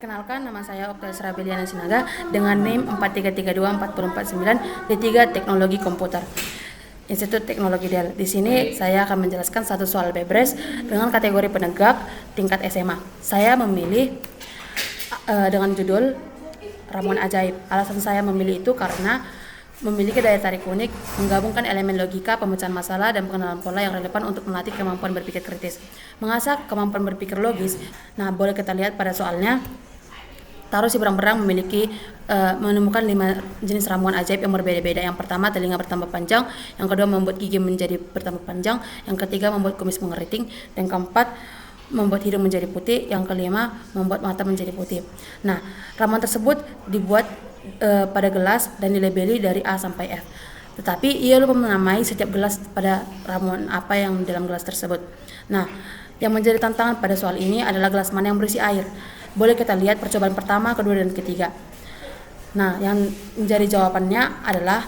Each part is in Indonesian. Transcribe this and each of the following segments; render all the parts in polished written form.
Kenalkan, nama saya Okta Srabiliana Sinaga dengan NIM 43324449 D3 Teknologi Komputer Institut Teknologi Del. Di sini saya akan menjelaskan satu soal bebres dengan kategori penegak tingkat SMA. Saya memilih dengan judul Ramuan Ajaib. Alasan saya memilih itu karena memiliki daya tarik unik, menggabungkan elemen logika, pemecahan masalah, dan pengenalan pola yang relevan untuk melatih kemampuan berpikir kritis, mengasah kemampuan berpikir logis. Nah, boleh kita lihat pada soalnya. Taruh si berang-berang menemukan 5 jenis ramuan ajaib yang berbeda-beda. Yang pertama, telinga bertambah panjang. Yang kedua, membuat gigi menjadi bertambah panjang. Yang ketiga, membuat kumis mengeriting. Dan keempat, membuat hidung menjadi putih. Yang kelima, membuat mata menjadi putih. Nah, ramuan tersebut dibuat pada gelas dan dilabeli dari A sampai F. Tetapi ia lupa menamai setiap gelas pada ramuan apa yang dalam gelas tersebut. Nah, yang menjadi tantangan pada soal ini adalah gelas mana yang berisi air. Boleh kita lihat percobaan pertama, kedua, dan ketiga. Nah, yang menjadi jawabannya adalah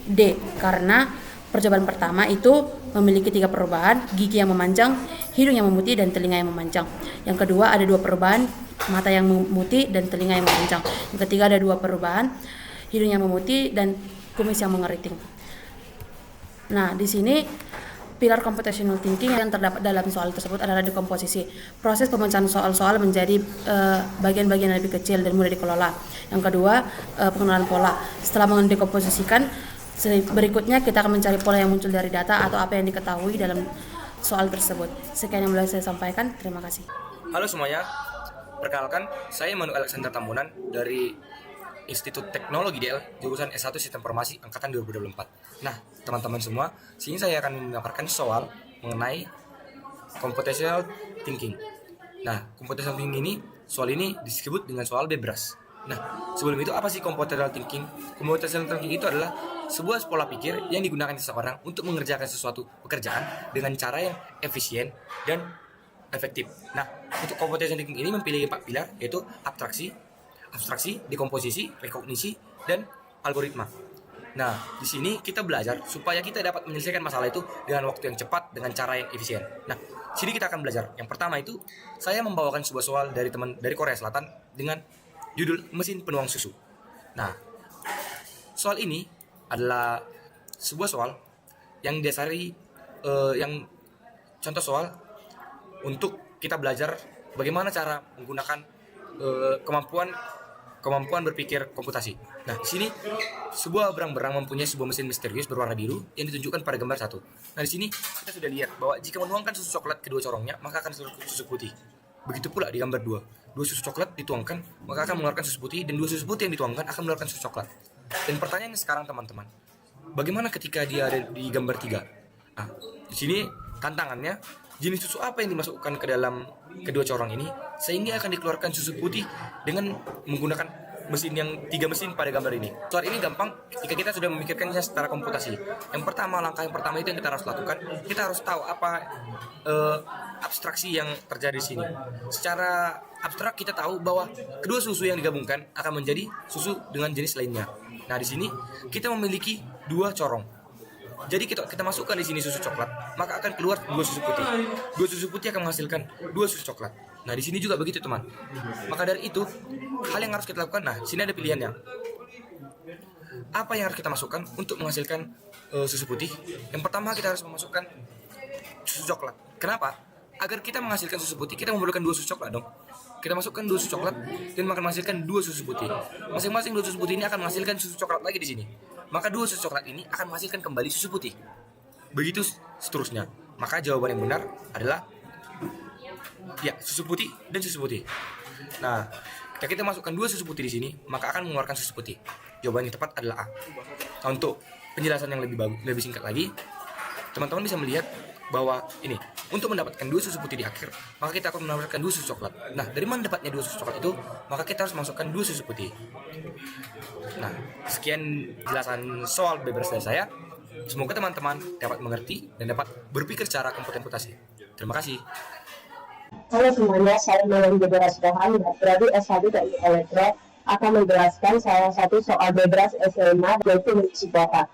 D, karena percobaan pertama itu memiliki 3 perubahan, gigi yang memanjang, hidung yang memutih, dan telinga yang memanjang. Yang kedua ada 2 perubahan, mata yang memutih dan telinga yang memanjang. Yang ketiga ada 2 perubahan, hidung yang memutih dan kumis yang mengeriting. Nah, di sini pilar computational thinking yang terdapat dalam soal tersebut adalah dekomposisi. Proses pemecahan soal-soal menjadi bagian-bagian yang lebih kecil dan mudah dikelola. Yang kedua, pengenalan pola. Setelah mendekomposisikan, berikutnya kita akan mencari pola yang muncul dari data atau apa yang diketahui dalam soal tersebut. Sekian yang boleh saya sampaikan. Terima kasih. Halo semuanya, perkenalkan saya Manu Alexander Tambunan dari Institut Teknologi DL, jurusan S1 Sistem Informasi Angkatan 2024. Nah, teman-teman semua, sini saya akan memaparkan soal mengenai computational thinking. Nah, computational thinking ini, soal ini disebut dengan soal bebras. Nah, sebelum itu apa sih computational thinking? Computational thinking itu adalah sebuah pola pikir yang digunakan seseorang untuk mengerjakan sesuatu pekerjaan dengan cara yang efisien dan efektif. Nah, untuk computational thinking ini memiliki 4 pilar, yaitu abstraksi, dekomposisi, rekognisi, dan algoritma. Nah, di sini kita belajar supaya kita dapat menyelesaikan masalah itu dengan waktu yang cepat, dengan cara yang efisien. Nah, sini kita akan belajar. Yang pertama itu, saya membawakan sebuah soal dari teman dari Korea Selatan dengan judul mesin penuang susu. Nah, soal ini adalah sebuah soal yang dasari, yang contoh soal untuk kita belajar bagaimana cara menggunakan kemampuan berpikir komputasi. Nah, di sini sebuah berang-berang mempunyai sebuah mesin misterius berwarna biru yang ditunjukkan pada gambar 1. Nah, di sini kita sudah lihat bahwa jika menuangkan susu coklat kedua corongnya, maka akan keluar susu putih. Begitu pula di gambar 2. 2 susu coklat dituangkan, maka akan mengeluarkan susu putih, dan 2 susu putih yang dituangkan akan mengeluarkan susu coklat. Dan pertanyaannya sekarang teman-teman, bagaimana ketika dia ada di gambar 3? Nah, di sini tantangannya, jenis susu apa yang dimasukkan ke dalam kedua corong ini sehingga akan dikeluarkan susu putih dengan menggunakan mesin yang 3 mesin pada gambar ini. Soal ini gampang jika kita sudah memikirkannya secara komputasi. Langkah yang pertama itu yang kita harus lakukan, kita harus tahu apa abstraksi yang terjadi di sini. Secara abstrak kita tahu bahwa kedua susu yang digabungkan akan menjadi susu dengan jenis lainnya. Nah, di sini kita memiliki 2 corong. Jadi kita masukkan di sini susu coklat, maka akan keluar 2 susu putih. 2 susu putih akan menghasilkan 2 susu coklat. Nah, di sini juga begitu, teman. Maka dari itu, hal yang harus kita lakukan, nah, sini ada pilihannya. Apa yang harus kita masukkan untuk menghasilkan susu putih? Yang pertama, kita harus memasukkan susu coklat. Kenapa? Agar kita menghasilkan susu putih, kita memerlukan 2 susu coklat dong. Kita masukkan 2 susu coklat dan akan menghasilkan 2 susu putih. Masing-masing 2 susu putih ini akan menghasilkan susu coklat lagi di sini. Maka 2 susu coklat ini akan menghasilkan kembali susu putih. Begitu seterusnya. Maka jawaban yang benar adalah ya, susu putih dan susu putih. Nah, jika kita masukkan 2 susu putih di sini, maka akan mengeluarkan susu putih. Jawaban yang tepat adalah A. Nah, untuk penjelasan yang lebih singkat lagi, teman-teman bisa melihat bahwa ini, untuk mendapatkan 2 susu putih di akhir, maka kita akan mendapatkan 2 susu coklat. Nah, dari mana dapatnya 2 susu coklat itu? Maka kita harus masukkan 2 susu putih. Nah, sekian jelasan soal bebas dari saya. Semoga teman-teman dapat mengerti dan dapat berpikir secara komputasi. Terima kasih. Halo semuanya, saya Melanie Bebras Rohan, dari S1 Teknik Elektro, akan menjelaskan salah satu soal bebas SMA, yaitu mengisi kuota.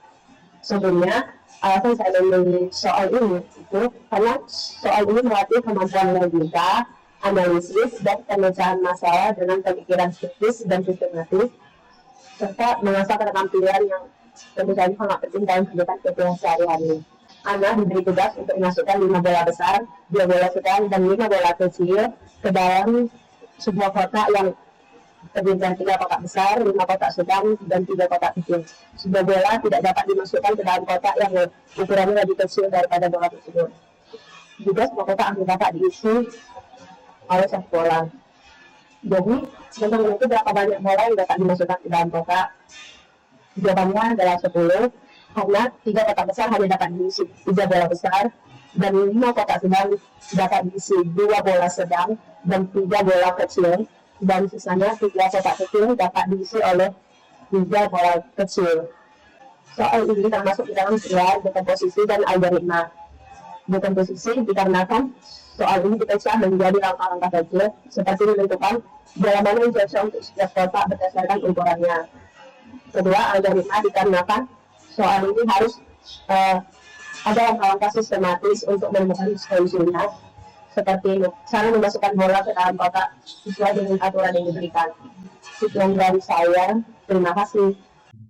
Sebelumnya, alasan saya memilih soal ini itu karena soal ini melatih kemampuan logika, analisis, dan pemecahan masalah dengan pemikiran kritis dan sistematis, serta mengasah keterampilan yang tentu saja sangat penting dalam kehidupan kita sehari-hari. Ana diberi tugas untuk memasukkan 5 bola besar, 2 bola sedang, dan 5 bola kecil ke dalam sebuah kotak yang terdiri dari 3 kotak besar, 5 kotak sedang, dan 3 kotak kecil. Sebuah bola tidak dapat dimasukkan ke dalam kotak yang ukurannya lebih kecil daripada bola tersebut. Juga sebuah kotak akan dapat diisi oleh satu bola. Jadi, sebenarnya itu berapa banyak bola yang dapat dimasukkan ke dalam kotak? Jawabannya adalah 10, karena 3 kotak besar hanya dapat diisi 3 bola besar, dan 5 kotak sedang dapat diisi 2 bola sedang dan 3 bola kecil, dan sisanya 3 kotak kecil dapat diisi oleh 3 bola kecil. Soal ini termasuk di dalam pilar dekomposisi dan algoritma. Dekomposisi dikarenakan soal ini dipecah menjadi langkah-langkah kecil seperti menentukan bola mana yang cocok untuk setiap kotak berdasarkan ukurannya. Kedua, algoritma dikarenakan soal ini harus ada langkah-langkah sistematis untuk menemukan solusinya, seperti cara memasukkan bola ke dalam kotak sesuai dengan aturan yang diberikan. Sekian dari saya, terima kasih.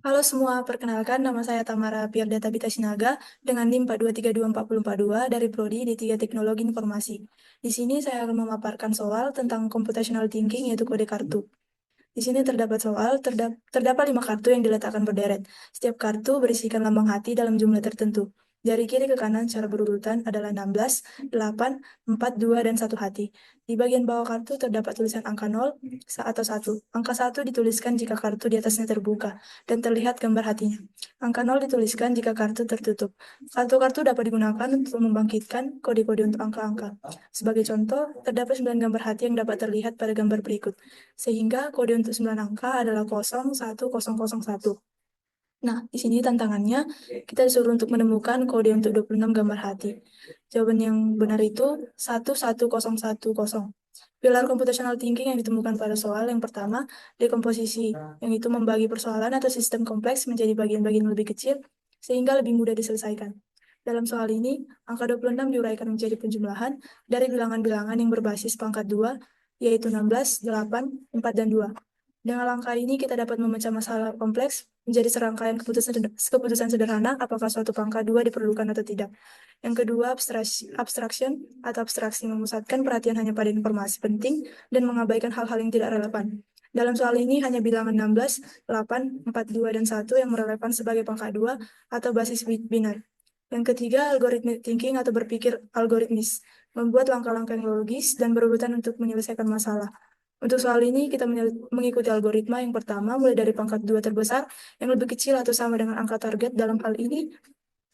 Halo semua, perkenalkan nama saya Tamara Pierdata Sinaga dengan NIM 4232442 dari Prodi D3 Teknologi Informasi. Di sini saya akan memaparkan soal tentang computational thinking yaitu kode kartu. Di sini terdapat terdapat 5 kartu yang diletakkan berderet. Setiap kartu berisikan lambang hati dalam jumlah tertentu. Dari kiri ke kanan secara berurutan adalah 16, 8, 4, 2, dan 1 hati. Di bagian bawah kartu terdapat tulisan angka 0 atau 1. Angka 1 dituliskan jika kartu di atasnya terbuka dan terlihat gambar hatinya. Angka 0 dituliskan jika kartu tertutup. Kartu-kartu dapat digunakan untuk membangkitkan kode-kode untuk angka-angka. Sebagai contoh, terdapat 9 gambar hati yang dapat terlihat pada gambar berikut. Sehingga kode untuk 9 angka adalah 01001. Nah, di sini tantangannya, kita disuruh untuk menemukan kode untuk 26 gambar hati. Jawaban yang benar itu 11010. Pilar computational thinking yang ditemukan pada soal yang pertama, dekomposisi, yang itu membagi persoalan atau sistem kompleks menjadi bagian-bagian lebih kecil, sehingga lebih mudah diselesaikan. Dalam soal ini, angka 26 diuraikan menjadi penjumlahan dari bilangan-bilangan yang berbasis pangkat 2, yaitu 16, 8, 4, dan 2. Dengan langkah ini, kita dapat memecah masalah kompleks menjadi serangkaian keputusan sederhana apakah suatu pangkat 2 diperlukan atau tidak. Yang kedua, abstraction atau abstraksi memusatkan perhatian hanya pada informasi penting dan mengabaikan hal-hal yang tidak relevan. Dalam soal ini, hanya bilangan 16, 8, 4, 2, dan 1 yang relevan sebagai pangkat 2 atau basis binar. Yang ketiga, algorithmic thinking atau berpikir algoritmis, membuat langkah-langkah yang logis dan berurutan untuk menyelesaikan masalah. Untuk soal ini, kita mengikuti algoritma yang pertama, mulai dari pangkat 2 terbesar, yang lebih kecil atau sama dengan angka target dalam hal ini,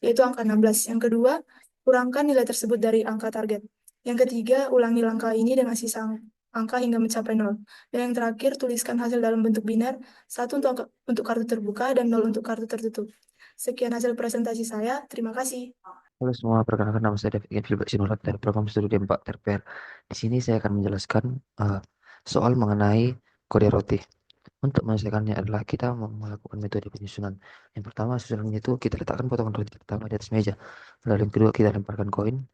yaitu angka 16. Yang kedua, kurangkan nilai tersebut dari angka target. Yang ketiga, ulangi langkah ini dengan sisa angka hingga mencapai 0. Dan yang terakhir, tuliskan hasil dalam bentuk binar, 1 untuk kartu terbuka dan 0 untuk kartu tertutup. Sekian hasil presentasi saya, terima kasih. Halo semua, perkenalkan nama saya David Gilbert Sinulat dari program studi D4 TPR. Di sini saya akan menjelaskan soal mengenai kode roti. Untuk menyelesaikannya adalah kita melakukan metode penyusunan. Yang pertama, susunannya itu kita letakkan potongan roti pertama di atas meja. Lalu yang kedua, kita lemparkan koin.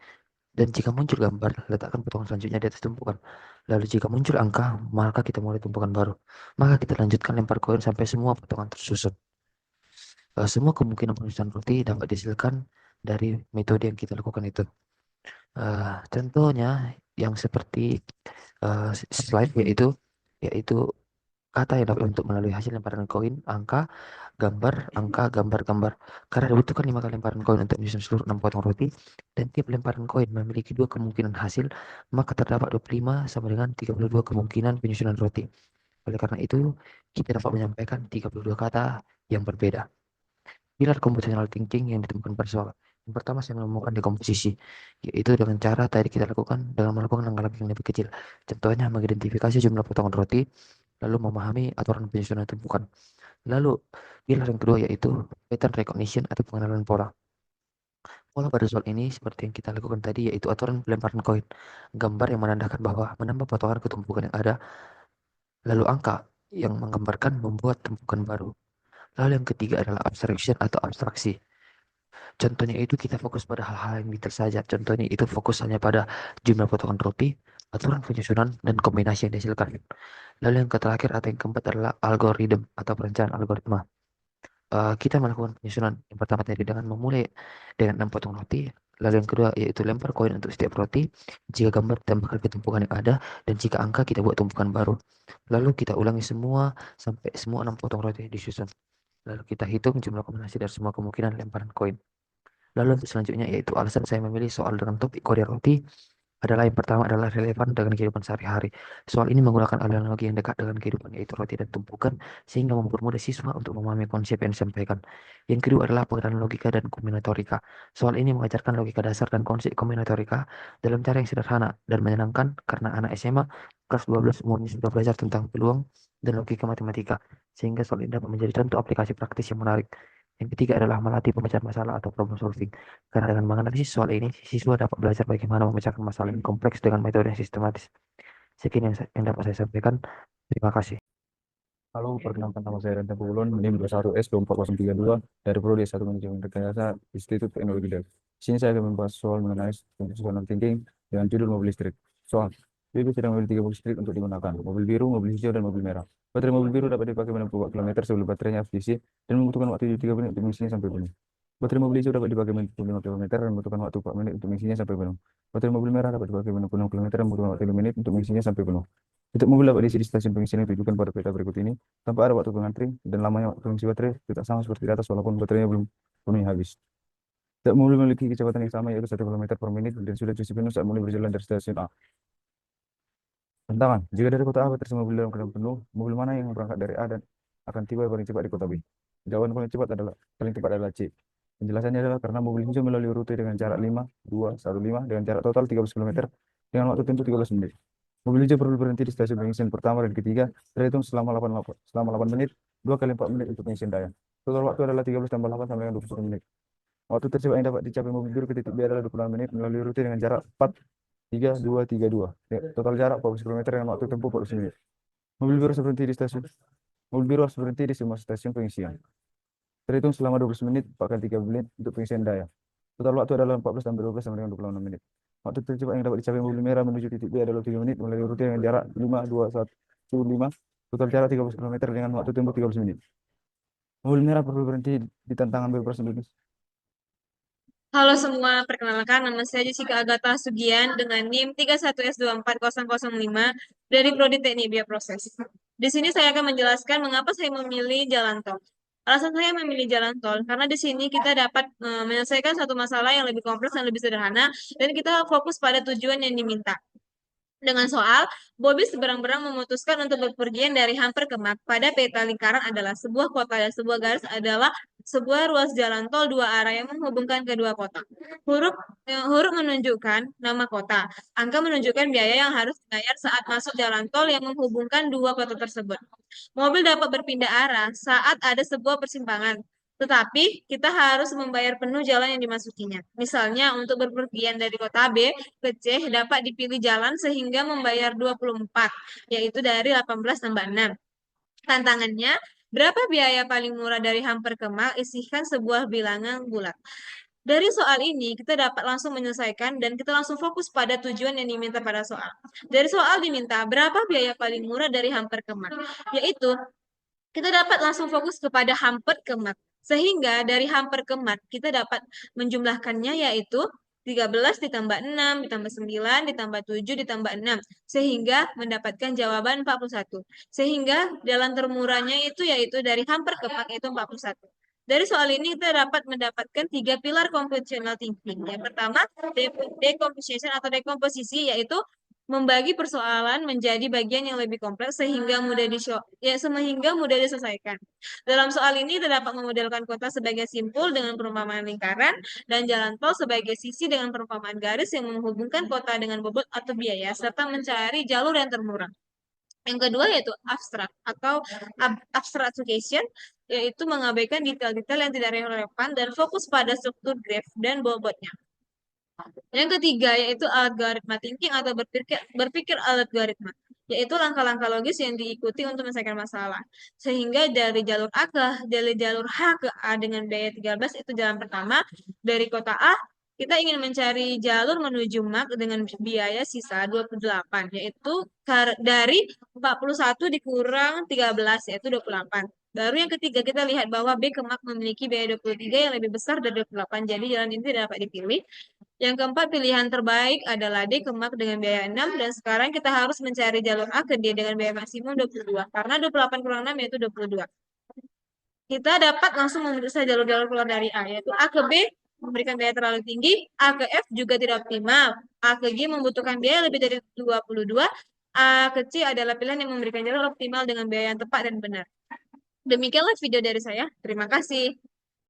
Dan jika muncul gambar, letakkan potongan selanjutnya di atas tumpukan. Lalu jika muncul angka, maka kita mulai tumpukan baru. Maka kita lanjutkan lempar koin sampai semua potongan tersusun. Semua kemungkinan penyusunan roti dapat dihasilkan dari metode yang kita lakukan itu. Contohnya yang seperti slide yaitu kata yang dapat untuk melalui hasil lemparan koin, angka, gambar, gambar. Karena dibutuhkan 5 kali lemparan koin untuk menyusun seluruh 6 potong roti, dan tiap lemparan koin memiliki 2 kemungkinan hasil, maka terdapat 25 sama dengan 32 kemungkinan penyusunan roti. Oleh karena itu, kita dapat menyampaikan 32 kata yang berbeda. Pilar computational thinking yang ditemukan pada soal. Yang pertama, saya menemukan dekomposisi, yaitu dengan cara tadi kita lakukan dengan melakukan langkah-langkah yang lebih kecil. Contohnya, mengidentifikasi jumlah potongan roti, lalu memahami aturan penyusunan tumpukan. Lalu, pilar yang kedua yaitu pattern recognition atau pengenalan pola. Pola pada soal ini seperti yang kita lakukan tadi, yaitu aturan pelemparan koin. Gambar yang menandakan bahwa menambah potongan ke tumpukan yang ada, lalu angka yang menggambarkan membuat tumpukan baru. Lalu yang ketiga adalah abstraction atau abstraksi. Contohnya itu kita fokus pada hal-hal yang detail saja. Contohnya itu fokus hanya pada jumlah potongan roti. aturan penyusunan dan kombinasi yang dihasilkan. Lalu yang terakhir atau yang keempat adalah algoritma atau perencanaan algoritma. Kita melakukan penyusunan yang pertama tadi dengan memulai dengan 6 potong roti. Lalu yang kedua yaitu lempar koin untuk setiap roti. Jika gambar tambahkan ke tumpukan yang ada, dan jika angka kita buat tumpukan baru. Lalu kita ulangi semua sampai semua 6 potong roti disusun. Lalu kita hitung jumlah kombinasi dari semua kemungkinan lemparan koin. Lalu untuk selanjutnya yaitu alasan saya memilih soal dengan topik kode roti adalah yang pertama adalah relevan dengan kehidupan sehari-hari. Soal ini menggunakan analogi yang dekat dengan kehidupan yaitu roti dan tumpukan sehingga mempermudah siswa untuk memahami konsep yang disampaikan. Yang kedua adalah penggunaan logika dan kombinatorika. Soal ini mengajarkan logika dasar dan konsep kombinatorika dalam cara yang sederhana dan menyenangkan karena anak SMA kelas 12 umumnya sudah belajar tentang peluang dan logika matematika sehingga soal ini dapat menjadi contoh aplikasi praktis yang menarik. Yang ketiga adalah melatih pemecahan masalah atau problem solving. Karena dengan menganalisis soal ini, siswa dapat belajar bagaimana memecahkan masalah yang kompleks dengan metode yang sistematis. Sekian yang dapat saya sampaikan. Terima kasih. Halo, perkenalkan nama saya Renta Pulon, NIM 21S24032 dari Prodi S1 Manajemen Rekayasa Institut Teknologi Depok. Di sini saya akan membahas soal mengenai conditional thinking dengan judul mobil listrik. Soal, BB sedang memilih 3 mobil listrik untuk digunakan, mobil biru, mobil hijau, dan mobil merah. Baterai mobil biru dapat dipakai menempuh kilometer sebelum baterainya habis diisi dan membutuhkan waktu 3 menit untuk mengisinya sampai penuh. Baterai mobil hijau dapat dipakai menempuh 5 kilometer dan membutuhkan waktu 4 menit untuk mengisinya sampai penuh. Baterai mobil merah dapat dipakai menempuh 6 kilometer dan membutuhkan waktu 5 menit untuk mengisinya sampai penuh. Untuk mobil dapat diisi di stasiun pengisian yang ditujukan pada peta berikut ini, tanpa ada waktu mengantri dan lamanya waktu mengisi baterai tidak sama seperti di atas walaupun baterainya belum penuhnya habis. Setiap mobil memiliki kecepatan yang sama yaitu 1 km per menit dan sudah cuci penuh saat mulai berjalan dari stasiun A. Tantangan, jika dari kota A baterai semua mobil dalam keadaan penuh, mobil mana yang berangkat dari A dan akan tiba paling cepat di kota B? Jawaban paling cepat adalah C. Penjelasannya adalah karena mobil hijau melalui rute dengan jarak 5, 2, 1, 5 dengan jarak total 13 km dengan waktu tempuh 13 menit. Mobil hijau perlu berhenti di stasiun pengisian pertama dan ketiga, terhitung selama 8 menit, 2 kali 4 menit untuk pengisian daya. Total waktu adalah 13 tambah 8 sama dengan 21 menit. Waktu tercepat yang dapat dicapai mobil biru ke titik B adalah 26 menit melalui rute dengan jarak 4, 3, 2, 3, 2. Total jarak 40 km dengan waktu tempuh 40 menit. Mobil biru harus berhenti di stasiun. Mobil biru harus berhenti di semua stasiun pengisian. Terhitung selama 12 menit, 4 kali 3 menit untuk pengisian daya. Total waktu adalah 14 tambah 12 sama dengan 26 menit. Waktu tercepat yang dapat dicapai mobil merah menuju titik B adalah 3 menit melalui rute dengan jarak 5, 2, 1, 5. Total jarak 30 km dengan waktu tempuh 30 menit. Mobil merah perlu berhenti di tantangan bebas dulu. Halo semua, perkenalkan nama saya Jessica Agatha Sugian dengan NIM 31S24005 dari Prodi Teknik Bioproses. Di sini saya akan menjelaskan mengapa saya memilih jalan tol. Alasan saya memilih jalan tol karena di sini kita dapat menyelesaikan satu masalah yang lebih kompleks dan lebih sederhana dan kita fokus pada tujuan yang diminta. Dengan soal, Bobby seberang-berang memutuskan untuk berpergian dari Hamper ke Mak. Pada peta lingkaran adalah sebuah kota dan sebuah garis adalah sebuah ruas jalan tol dua arah yang menghubungkan kedua kota. Huruf menunjukkan nama kota. Angka menunjukkan biaya yang harus dibayar saat masuk jalan tol yang menghubungkan dua kota tersebut. Mobil dapat berpindah arah saat ada sebuah persimpangan. Tetapi kita harus membayar penuh jalan yang dimasukinya. Misalnya untuk berpergian dari kota B ke C dapat dipilih jalan sehingga membayar 24, yaitu dari 18 tambah 6. Tantangannya, berapa biaya paling murah dari Hamper ke Mak? Isikan sebuah bilangan bulat. Dari soal ini, kita dapat langsung menyelesaikan dan kita langsung fokus pada tujuan yang diminta pada soal. Dari soal diminta, berapa biaya paling murah dari Hamper ke Mak? Yaitu, kita dapat langsung fokus kepada Hamper ke Mak. Sehingga dari Hamper ke Mak, kita dapat menjumlahkannya yaitu 13 ditambah 6, ditambah 9, ditambah 7, ditambah 6. Sehingga mendapatkan jawaban 41. Sehingga jalan termurahnya itu yaitu dari Hamper ke Mak yaitu 41. Dari soal ini kita dapat mendapatkan 3 pilar computational thinking. Yang pertama, decomposition atau dekomposisi yaitu membagi persoalan menjadi bagian yang lebih kompleks sehingga mudah diselesaikan. Dalam soal ini terdapat memodelkan kota sebagai simpul dengan perumpamaan lingkaran dan jalan tol sebagai sisi dengan perumpamaan garis yang menghubungkan kota dengan bobot atau biaya serta mencari jalur yang termurah. Yang kedua yaitu abstrak atau abstraction, yaitu mengabaikan detail-detail yang tidak relevan dan fokus pada struktur graf dan bobotnya. Yang ketiga yaitu algoritma thinking atau berpikir algoritma, yaitu langkah-langkah logis yang diikuti untuk menyelesaikan masalah. Sehingga dari jalur H ke H dengan biaya 13 itu jalan pertama, dari kota A Kita ingin mencari jalur menuju MAK dengan biaya sisa 28, yaitu dari 41 dikurang 13, yaitu 28. Baru yang ketiga, kita lihat bahwa B ke MAK memiliki biaya 23 yang lebih besar dari 28, jadi jalan ini tidak dapat dipilih. Yang keempat, pilihan terbaik adalah D ke MAK dengan biaya 6, dan sekarang kita harus mencari jalur A ke D dengan biaya maksimum 22, karena 28 kurang 6 yaitu 22. Kita dapat langsung memeriksa jalur-jalur keluar dari A, yaitu A ke B memberikan biaya terlalu tinggi, A ke F juga tidak optimal, A ke G membutuhkan biaya lebih dari 22, A ke C adalah pilihan yang memberikan jalur optimal dengan biaya yang tepat dan benar. Demikianlah video dari saya. Terima kasih.